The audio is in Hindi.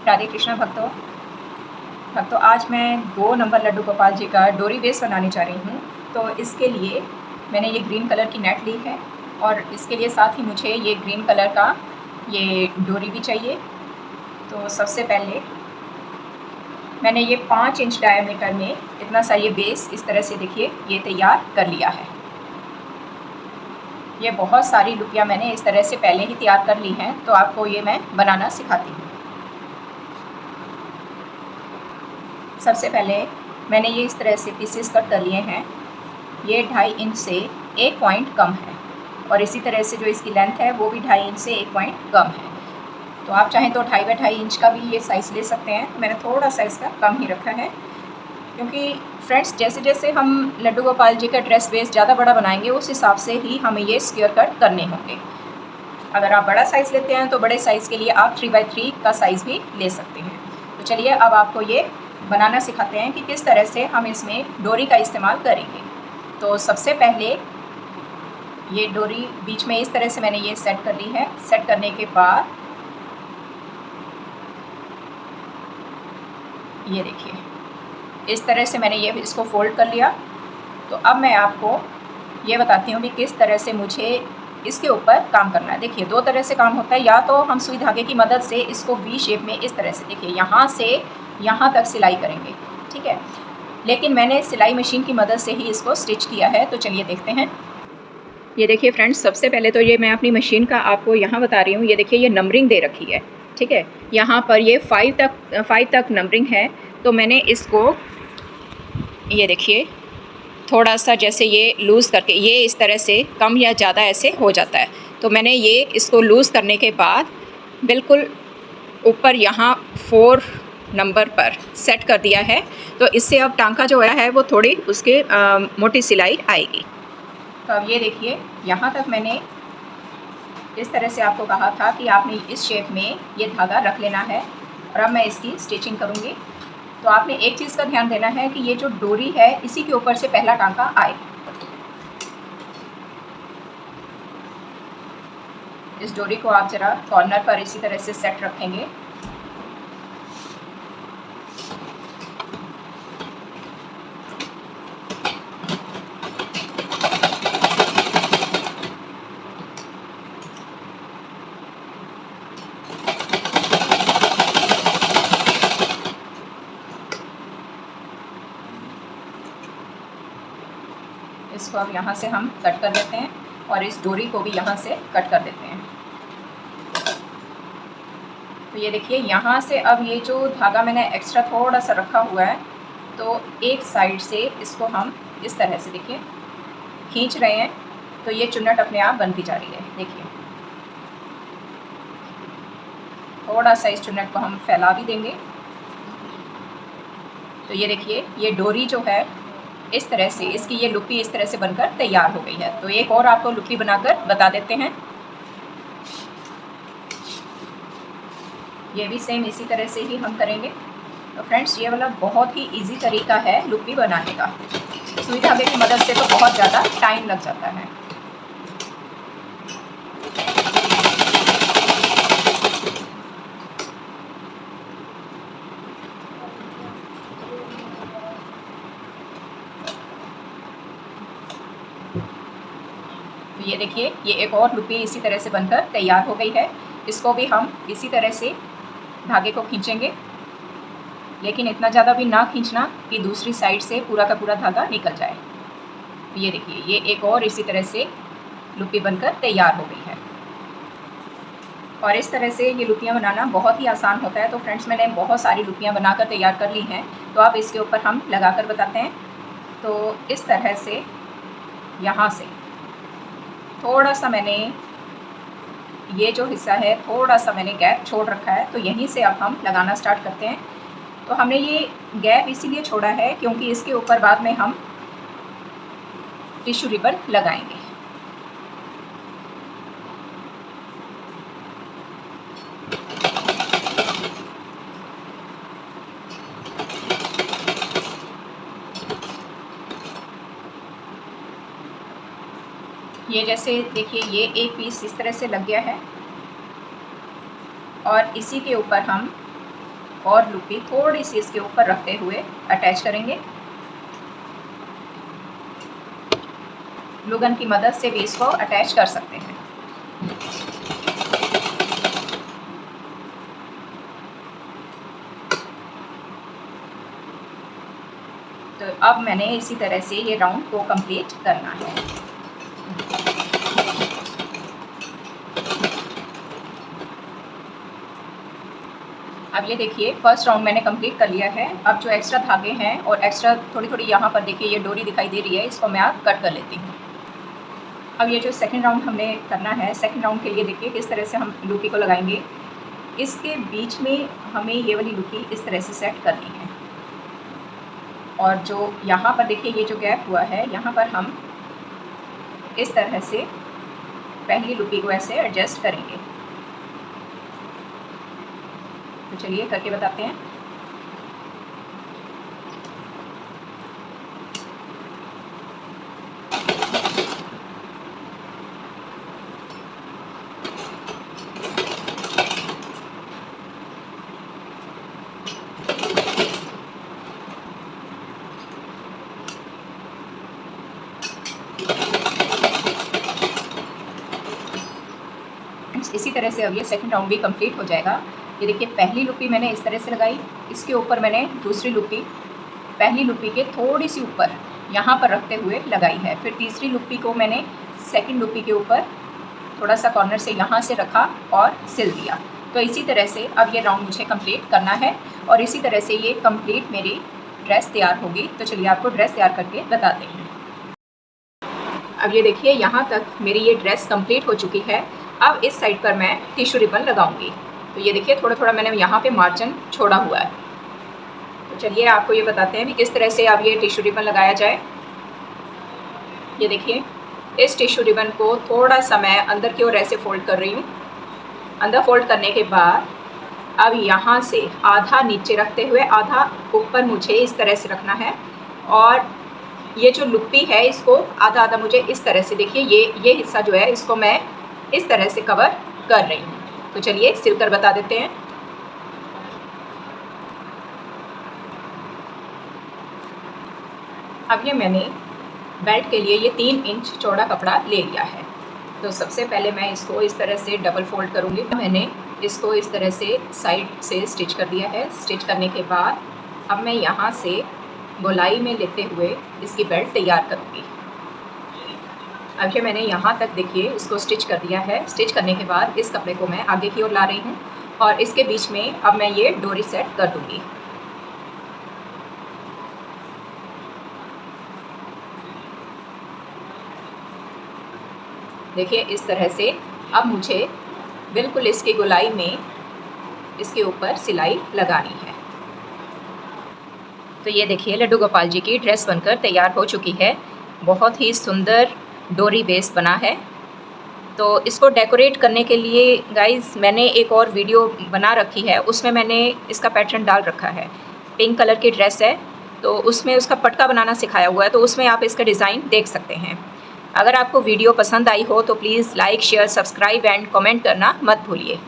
राधे कृष्णा भक्तों, आज मैं 2 नंबर लड्डू गोपाल जी का डोरी बेस बनाने जा रही हूँ। तो इसके लिए मैंने ये ग्रीन कलर की नेट ली है और इसके लिए साथ ही मुझे ये ग्रीन कलर का ये डोरी भी चाहिए। तो सबसे पहले मैंने ये 5 इंच डायमीटर में इतना सा ये बेस इस तरह से देखिए ये तैयार कर लिया है। ये बहुत सारी लुकियाँ मैंने इस तरह से पहले ही तैयार कर ली हैं, तो आपको ये मैं बनाना सिखाती हूँ। सबसे पहले मैंने ये इस तरह से पीसेस कट कर लिए हैं। ये 2.5 इंच से 1 पॉइंट कम है और इसी तरह से जो इसकी लेंथ है वो भी 2.5 इंच से 1 पॉइंट कम है। तो आप चाहें तो 2.5 बाई 2.5 इंच का भी ये साइज़ ले सकते हैं। मैंने थोड़ा सा इसका कम ही रखा है, क्योंकि फ्रेंड्स जैसे जैसे हम लड्डू गोपाल जी का ड्रेस बेस ज़्यादा बड़ा बनाएंगे उस हिसाब से ही हमें ये स्क्वायर कट करने होंगे। अगर आप बड़ा साइज़ लेते हैं तो बड़े साइज़ के लिए आप 3 बाई 3 का साइज़ भी ले सकते हैं। तो चलिए अब आपको ये बनाना सिखाते हैं कि किस तरह से हम इसमें डोरी का इस्तेमाल करेंगे। तो सबसे पहले ये डोरी बीच में इस तरह से मैंने ये सेट कर ली है। सेट करने के बाद ये देखिए इस तरह से मैंने ये इसको फोल्ड कर लिया। तो अब मैं आपको ये बताती हूँ कि किस तरह से मुझे इसके ऊपर काम करना है। देखिए 2 तरह से काम होता है, या तो हम सुई धागे की मदद से इसको वी शेप में इस तरह से देखिए यहाँ से यहाँ तक सिलाई करेंगे, ठीक है। लेकिन मैंने सिलाई मशीन की मदद से ही इसको स्टिच किया है। तो चलिए देखते हैं। ये देखिए फ्रेंड्स, सबसे पहले तो ये मैं अपनी मशीन का आपको यहाँ बता रही हूँ। ये देखिए ये नंबरिंग दे रखी है, ठीक है। यहाँ पर ये 5 तक नंबरिंग है। तो मैंने इसको ये देखिए थोड़ा सा जैसे ये लूज़ करके ये इस तरह से कम या ज़्यादा ऐसे हो जाता है। तो मैंने ये इसको लूज़ करने के बाद बिल्कुल ऊपर यहाँ 4 नंबर पर सेट कर दिया है। तो इससे अब टांका जो है वो थोड़ी उसके मोटी सिलाई आएगी। तो अब ये देखिए यहाँ तक मैंने इस तरह से आपको कहा था कि आपने इस शेप में ये धागा रख लेना है। और अब मैं इसकी स्टिचिंग करूँगी। तो आपने एक चीज़ का ध्यान देना है कि ये जो डोरी है इसी के ऊपर से पहला टांका आए। इस डोरी को आप ज़रा कॉर्नर पर इसी तरह से सेट रखेंगे। इसको अब यहाँ से हम कट कर देते हैं और इस डोरी को भी यहाँ से कट कर देते हैं। तो ये देखिए यहाँ से अब ये जो धागा मैंने एक्स्ट्रा थोड़ा सा रखा हुआ है, तो एक साइड से इसको हम इस तरह से देखिए खींच रहे हैं। तो ये चुन्नट अपने आप बनती जा रही है। देखिए थोड़ा सा इस चुन्नट को हम फैला भी देंगे। तो ये देखिए ये डोरी जो है इस तरह से इसकी ये लुप्पी इस तरह से बनकर तैयार हो गई है। तो एक और आपको लुप्पी बनाकर बता देते हैं। ये भी सेम इसी तरह से ही हम करेंगे। तो फ्रेंड्स ये वाला बहुत ही इजी तरीका है लुप्पी बनाने का। सुई धागे की मदद से तो बहुत ज़्यादा टाइम लग जाता है। तो ये देखिए ये एक और लुप्पी इसी तरह से बनकर तैयार हो गई है। इसको भी हम इसी तरह से धागे को खींचेंगे, लेकिन इतना ज़्यादा भी ना खींचना कि दूसरी साइड से पूरा का पूरा धागा निकल जाए। तो ये देखिए ये एक और इसी तरह से लुप्पी बनकर तैयार हो गई है। और इस तरह से ये लुप्पियाँ बनाना बहुत ही आसान होता है। तो फ्रेंड्स मैंने बहुत सारी लुप्पियाँ बनाकर तैयार कर ली हैं। तो आप इसके ऊपर हम लगाकर बताते हैं। तो इस तरह से यहाँ से थोड़ा सा मैंने ये जो हिस्सा है थोड़ा सा मैंने गैप छोड़ रखा है। तो यहीं से अब हम लगाना स्टार्ट करते हैं। तो हमने ये गैप इसीलिए छोड़ा है क्योंकि इसके ऊपर बाद में हम टिश्यू रिबन लगाएंगे। ये जैसे देखिए ये एक पीस इस तरह से लग गया है और इसी के ऊपर हम और लुपी थोड़ी सी इसके ऊपर रखते हुए अटैच करेंगे। ग्लू गन की मदद से भी इसको अटैच कर सकते हैं। तो अब मैंने इसी तरह से ये राउंड को कंप्लीट करना है। अब ये देखिए फर्स्ट राउंड मैंने कंप्लीट कर लिया है। अब जो एक्स्ट्रा धागे हैं और एक्स्ट्रा थोड़ी थोड़ी यहाँ पर देखिए ये डोरी दिखाई दे रही है, इसको मैं आप कट कर लेती हूँ। अब ये जो सेकंड राउंड हमने करना है, सेकंड राउंड के लिए देखिए किस तरह से हम लूपी को लगाएंगे। इसके बीच में हमें ये वाली लूपी इस तरह से सेट करनी है और जो यहाँ पर देखिए ये जो गैप हुआ है, यहाँ पर हम इस तरह से पहली लूपी को ऐसे एडजस्ट करेंगे। तो चलिए करके बताते हैं। इसी तरह से अब ये सेकंड राउंड भी कंप्लीट हो जाएगा। ये देखिए पहली लूपी मैंने इस तरह से लगाई, इसके ऊपर मैंने दूसरी लूपी पहली लूपी के थोड़ी सी ऊपर यहाँ पर रखते हुए लगाई है। फिर तीसरी लूपी को मैंने सेकंड लूपी के ऊपर थोड़ा सा कॉर्नर से यहाँ से रखा और सिल दिया। तो इसी तरह से अब ये राउंड मुझे कंप्लीट करना है और इसी तरह से ये कंप्लीट मेरी ड्रेस तैयार होगी। तो चलिए आपको ड्रेस तैयार करके बताते हैं। अब ये देखिए यहाँ तक मेरी ये ड्रेस कंप्लीट हो चुकी है। अब इस साइड पर मैं टिश्यू रिबन लगाऊंगी। तो ये देखिए थोड़ा थोड़ा मैंने यहाँ पे मार्जिन छोड़ा हुआ है। तो चलिए आपको ये बताते हैं कि किस तरह से अब ये टिश्यू रिबन लगाया जाए। ये देखिए इस टिश्यू रिबन को थोड़ा सा मैं अंदर की ओर ऐसे फोल्ड कर रही हूँ। अंदर फोल्ड करने के बाद अब यहाँ से आधा नीचे रखते हुए आधा ऊपर मुझे इस तरह से रखना है और ये जो लुप्पी है इसको आधा आधा मुझे इस तरह से देखिए ये हिस्सा जो है इसको मैं इस तरह से कवर कर रही हूँ। तो चलिए सिलकर बता देते हैं। अब ये मैंने बेल्ट के लिए ये 3 इंच चौड़ा कपड़ा ले लिया है। तो सबसे पहले मैं इसको इस तरह से डबल फोल्ड करूँगी। मैंने इसको इस तरह से साइड से स्टिच कर दिया है। स्टिच करने के बाद अब मैं यहाँ से गोलाई में लेते हुए इसकी बेल्ट तैयार करूँगी। अब ये मैंने यहाँ तक देखिए इसको स्टिच कर दिया है। स्टिच करने के बाद इस कपड़े को मैं आगे की ओर ला रही हूँ और इसके बीच में अब मैं ये डोरी सेट कर दूँगी। देखिए इस तरह से अब मुझे बिल्कुल इसकी गोलाई में इसके ऊपर सिलाई लगानी है। तो ये देखिए लड्डू गोपाल जी की ड्रेस बनकर तैयार हो चुकी है। बहुत ही सुंदर डोरी बेस बना है। तो इसको डेकोरेट करने के लिए गाइज़ मैंने एक और वीडियो बना रखी है, उसमें मैंने इसका पैटर्न डाल रखा है। पिंक कलर की ड्रेस है तो उसमें उसका पटका बनाना सिखाया हुआ है, तो उसमें आप इसका डिज़ाइन देख सकते हैं। अगर आपको वीडियो पसंद आई हो तो please like share subscribe and comment करना मत भूलिए।